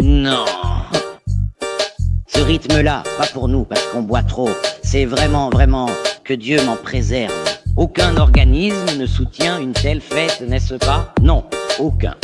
Non. Ce rythme-là, pas pour nous, parce qu'on boit trop. C'est vraiment, vraiment que Dieu m'en préserve. Aucun organisme ne soutient une telle fête, n'est-ce pas? Non, aucun.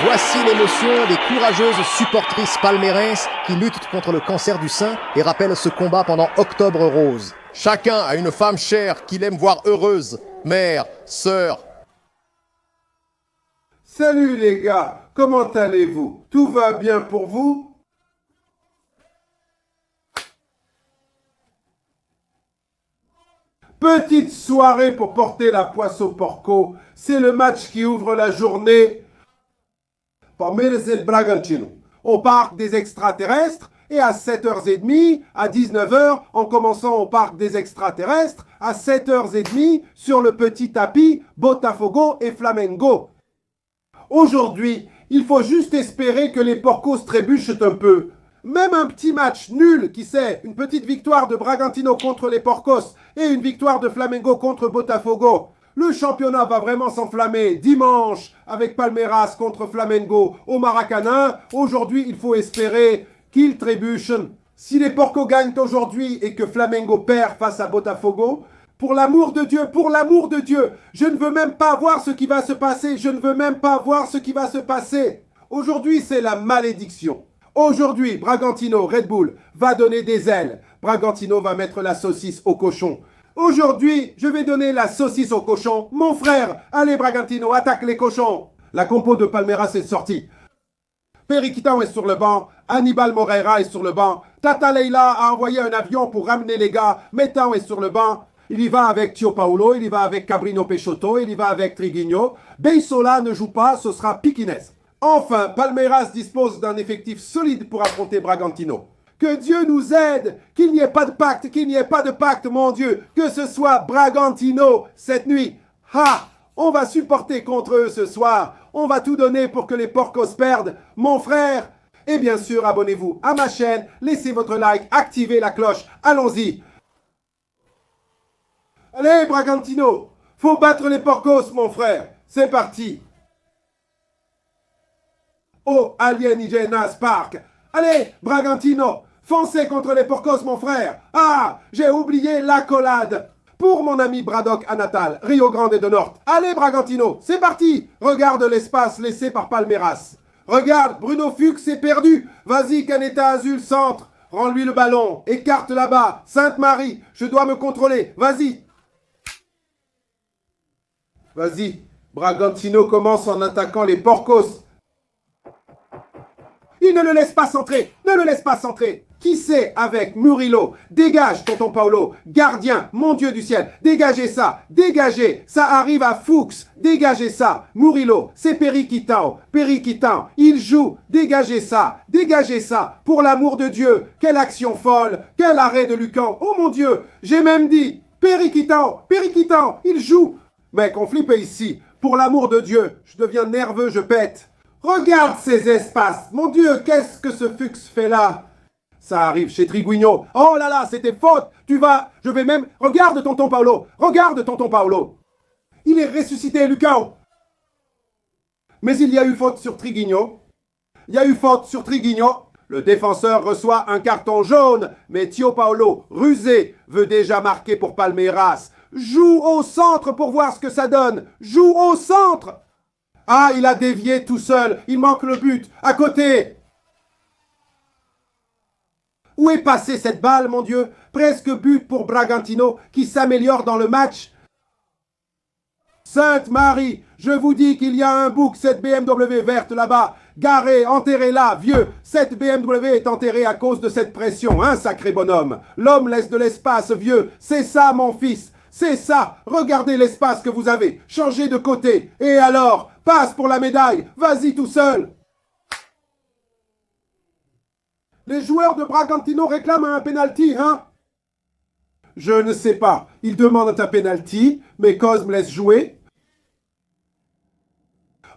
Voici l'émotion des courageuses supportrices palmeirenses qui luttent contre le cancer du sein et rappellent ce combat pendant Octobre Rose. Chacun a une femme chère qu'il aime voir heureuse, mère, sœur. Salut les gars, comment allez-vous? Tout va bien pour vous? Petite soirée pour porter la poisse au porco. C'est le match qui ouvre la journée. Palmeiras et Bragantino. Au parc des extraterrestres et à 7h30, à 19h, en commençant au parc des extraterrestres, à 7h30 sur le petit tapis Botafogo et Flamengo. Aujourd'hui, il faut juste espérer que les porcos trébuchent un peu. Même un petit match nul, qui sait, une petite victoire de Bragantino contre les porcos et une victoire de Flamengo contre Botafogo. Le championnat va vraiment s'enflammer dimanche avec Palmeiras contre Flamengo au Maracanã. Aujourd'hui, il faut espérer qu'ils trébuchent. Si les porcos gagnent aujourd'hui et que Flamengo perd face à Botafogo, pour l'amour de Dieu, je ne veux même pas voir ce qui va se passer. Je ne veux même pas voir ce qui va se passer. Aujourd'hui, c'est la malédiction. Aujourd'hui, Bragantino, Red Bull, va donner des ailes. Bragantino va mettre la saucisse au cochon. Aujourd'hui, je vais donner la saucisse au cochon. Mon frère, allez Bragantino, attaque les cochons. La compo de Palmeiras est sortie. Periquitão est sur le banc. Aníbal Moreira est sur le banc. Tata Leila a envoyé un avion pour ramener les gars. Mettão est sur le banc. Il y va avec Tio Paulo, il y va avec Cabrino Peixoto, il y va avec Triguinho. Beissola ne joue pas, ce sera Piquines. Enfin, Palmeiras dispose d'un effectif solide pour affronter Bragantino. Que Dieu nous aide, qu'il n'y ait pas de pacte, mon Dieu, que ce soit Bragantino cette nuit. Ha! On va supporter contre eux ce soir, on va tout donner pour que les porcos perdent, mon frère. Et bien sûr, abonnez-vous à ma chaîne, laissez votre like, activez la cloche, allons-y. Allez Bragantino, faut battre les porcos, mon frère, c'est parti. Oh, Alienígenas Park. Allez, Bragantino, foncez contre les porcos, mon frère. Ah, j'ai oublié l'accolade. Pour mon ami Braddock à Natal, Rio Grande do Norte. Allez, Bragantino, c'est parti. Regarde l'espace laissé par Palmeiras. Regarde, Bruno Fuchs est perdu. Vas-y, Caneta Azul, centre. Rends-lui le ballon. Écarte là-bas. Sainte-Marie, je dois me contrôler. Vas-y. Vas-y. Bragantino commence en attaquant les porcos. Il ne le laisse pas centrer, ne le laisse pas centrer. Qui c'est avec Murilo? Dégage, tonton Paulo. Gardien, mon Dieu du ciel. Dégagez ça, dégagez. Ça arrive à Fuchs. Dégagez ça. Murilo, c'est Periquitão. Periquitão, il joue. Dégagez ça, dégagez ça. Pour l'amour de Dieu, quelle action folle. Quel arrêt de Lucan. Oh mon Dieu, j'ai même dit. Periquitão, Periquitão, il joue. Mec, on flippe ici. Pour l'amour de Dieu, je deviens nerveux, je pète. Regarde ces espaces. Mon Dieu, qu'est-ce que ce Fuchs fait là? Ça arrive chez Triguinho. Oh là là, c'était faute. Je vais même... Regarde tonton Paulo. Regarde tonton Paulo. Il est ressuscité, Lucão. Mais il y a eu faute sur Triguinho. Le défenseur reçoit un carton jaune. Mais Tio Paulo, rusé, veut déjà marquer pour Palmeiras. Joue au centre pour voir ce que ça donne. Joue au centre. Ah, il a dévié tout seul. Il manque le but. À côté. Où est passée cette balle, mon Dieu? Presque but pour Bragantino qui s'améliore dans le match. Sainte Marie, je vous dis qu'il y a un bouc, cette BMW verte là-bas. Garée, enterrée là, vieux. Cette BMW est enterrée à cause de cette pression, hein, sacré bonhomme. L'homme laisse de l'espace, vieux. C'est ça, mon fils. C'est ça. Regardez l'espace que vous avez. Changez de côté. Et alors, passe pour la médaille. Vas-y tout seul. Les joueurs de Bragantino réclament un penalty, hein? Je ne sais pas. Ils demandent un penalty, mais Cosme laisse jouer.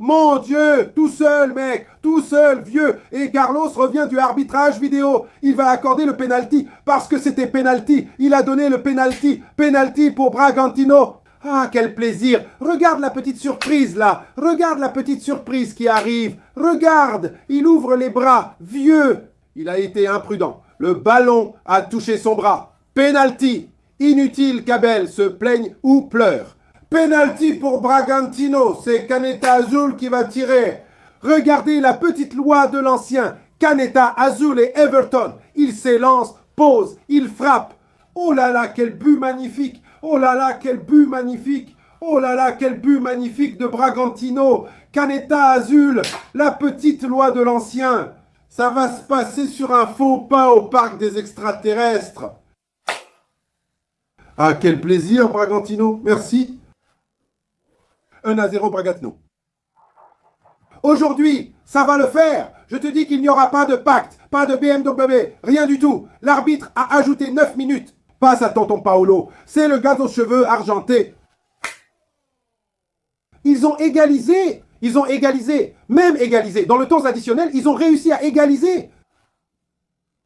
Mon Dieu, tout seul, mec, tout seul, vieux. Et Carlos revient du arbitrage vidéo. Il va accorder le penalty parce que c'était penalty. Il a donné le penalty. Penalty pour Bragantino. Ah, quel plaisir. Regarde la petite surprise là. Regarde la petite surprise qui arrive. Regarde, il ouvre les bras. Vieux. Il a été imprudent. Le ballon a touché son bras. Penalty. Inutile qu'Abel se plaigne ou pleure. Penalty pour Bragantino, c'est Caneta Azul qui va tirer. Regardez la petite loi de l'ancien. Caneta Azul et Everton. Il s'élance, pose, il frappe. Oh là là, quel but magnifique. Oh là là, quel but magnifique. Oh là là, quel but magnifique de Bragantino. Caneta Azul, la petite loi de l'ancien. Ça va se passer sur un faux pas au parc des extraterrestres. Ah, quel plaisir, Bragantino. Merci. 1-0 Bragantino. Aujourd'hui, ça va le faire. Je te dis qu'il n'y aura pas de pacte, pas de BMW, rien du tout. L'arbitre a ajouté 9 minutes. Passe à tonton Paolo. C'est le gars aux cheveux argentés. Ils ont égalisé. Ils ont égalisé. Même égalisé. Dans le temps additionnel, ils ont réussi à égaliser.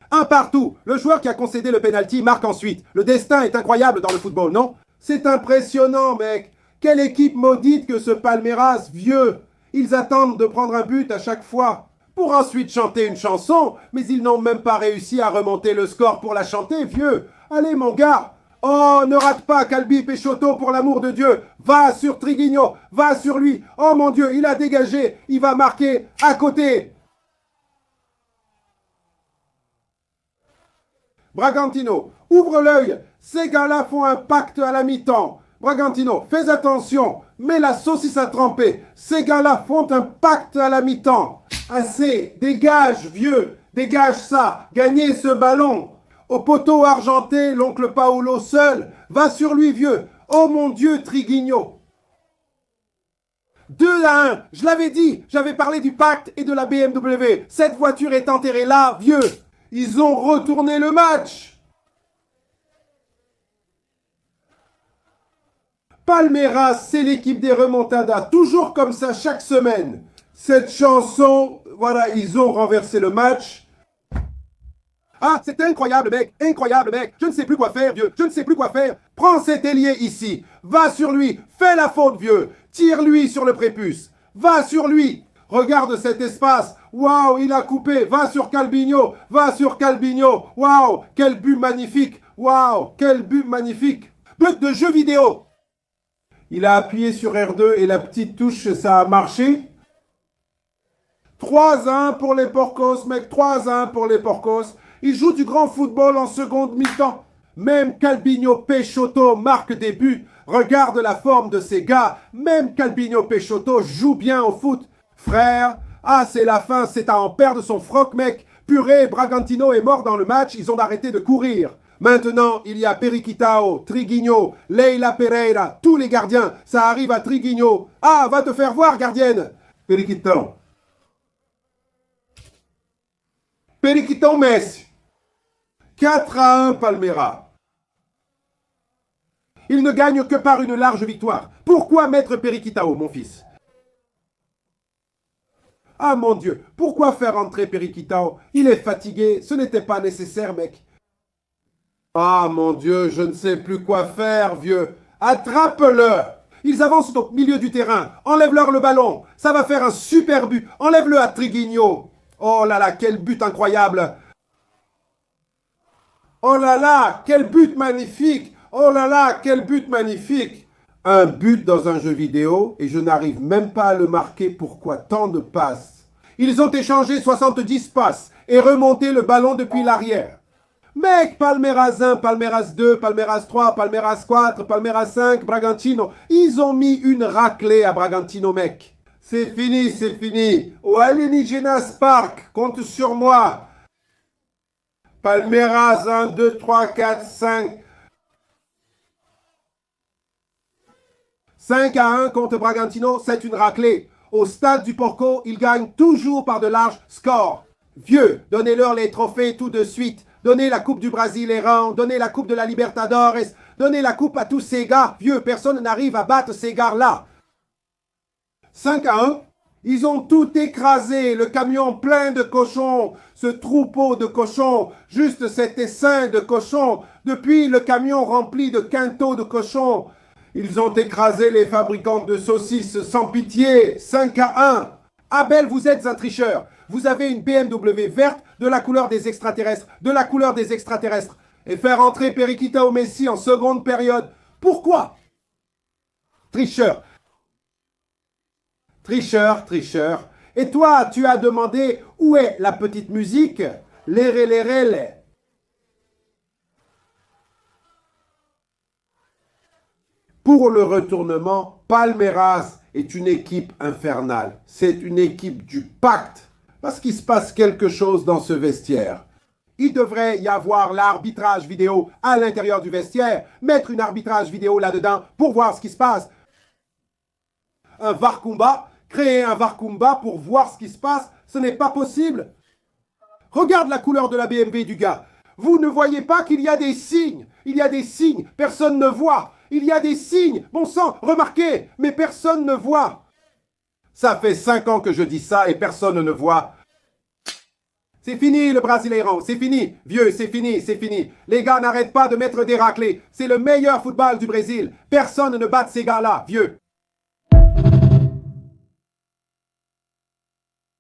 Un partout. Le joueur qui a concédé le penalty marque ensuite. Le destin est incroyable dans le football, non? C'est impressionnant, mec. Quelle équipe maudite que ce Palmeiras vieux. Ils attendent de prendre un but à chaque fois pour ensuite chanter une chanson, mais ils n'ont même pas réussi à remonter le score pour la chanter, vieux. Allez, mon gars. Oh, ne rate pas Calbi Peixoto pour l'amour de Dieu. Va sur Triguinho, va sur lui. Oh mon Dieu, il a dégagé. Il va marquer à côté. Bragantino, ouvre l'œil. Ces gars-là font un pacte à la mi-temps. Bragantino, fais attention, mets la saucisse à tremper. Ces gars-là font un pacte à la mi-temps. Assez, dégage, vieux, dégage ça, gagnez ce ballon. Au poteau argenté, l'oncle Paolo seul, va sur lui, vieux. Oh mon Dieu, Triguinho. 2-1, je l'avais dit, j'avais parlé du pacte et de la BMW. Cette voiture est enterrée là, vieux. Ils ont retourné le match. Palmeiras, c'est l'équipe des remontadas, toujours comme ça chaque semaine. Cette chanson, voilà, ils ont renversé le match. Ah, c'est incroyable, mec, incroyable, mec. Je ne sais plus quoi faire, vieux, je ne sais plus quoi faire. Prends cet ailier ici, va sur lui, fais la faute, vieux. Tire-lui sur le prépuce, va sur lui. Regarde cet espace, waouh, il a coupé, va sur Calbinho, va sur Calbinho. Waouh, quel but magnifique, waouh, quel but magnifique. But de jeu vidéo. Il a appuyé sur R2 et la petite touche, ça a marché. 3-1 pour les Porcos, mec. 3-1 pour les Porcos. Ils jouent du grand football en seconde mi-temps. Même Calbinho Peixoto marque des buts. Regarde la forme de ces gars. Même Calbinho Peixoto joue bien au foot. Frère, ah c'est la fin, c'est à en perdre son froc, mec. Purée, Bragantino est mort dans le match, ils ont arrêté de courir. Maintenant, il y a Periquitao, Triguinho, Leila Pereira, tous les gardiens. Ça arrive à Triguinho. Ah, va te faire voir, gardienne. Periquitao. Periquitao Messi. 4-1 Palmeiras. Il ne gagne que par une large victoire. Pourquoi mettre Periquitao, mon fils? Ah mon Dieu, pourquoi faire entrer Periquitao? Il est fatigué, ce n'était pas nécessaire, mec. Ah mon Dieu, je ne sais plus quoi faire, vieux. Attrape-le. Ils avancent au milieu du terrain. Enlève-leur le ballon. Ça va faire un super but. Enlève-le à Triguinho. Oh là là, quel but incroyable. Oh là là, quel but magnifique. Oh là là, quel but magnifique. Un but dans un jeu vidéo et je n'arrive même pas à le marquer. Pourquoi tant de passes? Ils ont échangé 70 passes et remonté le ballon depuis l'arrière. Mec, Palmeiras 1, Palmeiras 2, Palmeiras 3, Palmeiras 4, Palmeiras 5, Bragantino. Ils ont mis une raclée à Bragantino, mec. C'est fini, c'est fini. Au Alienígenas Park, compte sur moi. Palmeiras 1, 2, 3, 4, 5. 5-1 contre Bragantino, c'est une raclée. Au stade du Porco, ils gagnent toujours par de larges scores. Vieux, donnez-leur les trophées tout de suite. Donnez la Coupe du Brasileirão, donnez la Coupe de la Libertadores, donnez la Coupe à tous ces gars. Vieux, personne n'arrive à battre ces gars-là. 5-1, ils ont tout écrasé, le camion plein de cochons, ce troupeau de cochons, juste cet essaim de cochons, depuis le camion rempli de quintaux de cochons. Ils ont écrasé les fabricants de saucisses sans pitié, 5-1. Abel, vous êtes un tricheur. Vous avez une BMW verte de la couleur des extraterrestres, de la couleur des extraterrestres. Et faire entrer Periquita au Messi en seconde période. Pourquoi? Tricheur. Tricheur, tricheur. Et toi, tu as demandé où est la petite musique? Lere, lere, lere. Pour le retournement, Palmeiras est une équipe infernale. C'est une équipe du pacte. Parce qu'il se passe quelque chose dans ce vestiaire. Il devrait y avoir l'arbitrage vidéo à l'intérieur du vestiaire. Mettre une arbitrage vidéo là-dedans pour voir ce qui se passe. Un Varkumba, créer un Varkumba pour voir ce qui se passe, ce n'est pas possible. Regarde la couleur de la BMW du gars. Vous ne voyez pas qu'il y a des signes. Il y a des signes, personne ne voit. Il y a des signes, bon sang, remarquez, mais personne ne voit. Ça fait 5 ans que je dis ça et personne ne voit. C'est fini le Brasileirão, c'est fini. Vieux, c'est fini, c'est fini. Les gars n'arrêtent pas de mettre des raclés. C'est le meilleur football du Brésil. Personne ne bat ces gars-là, vieux.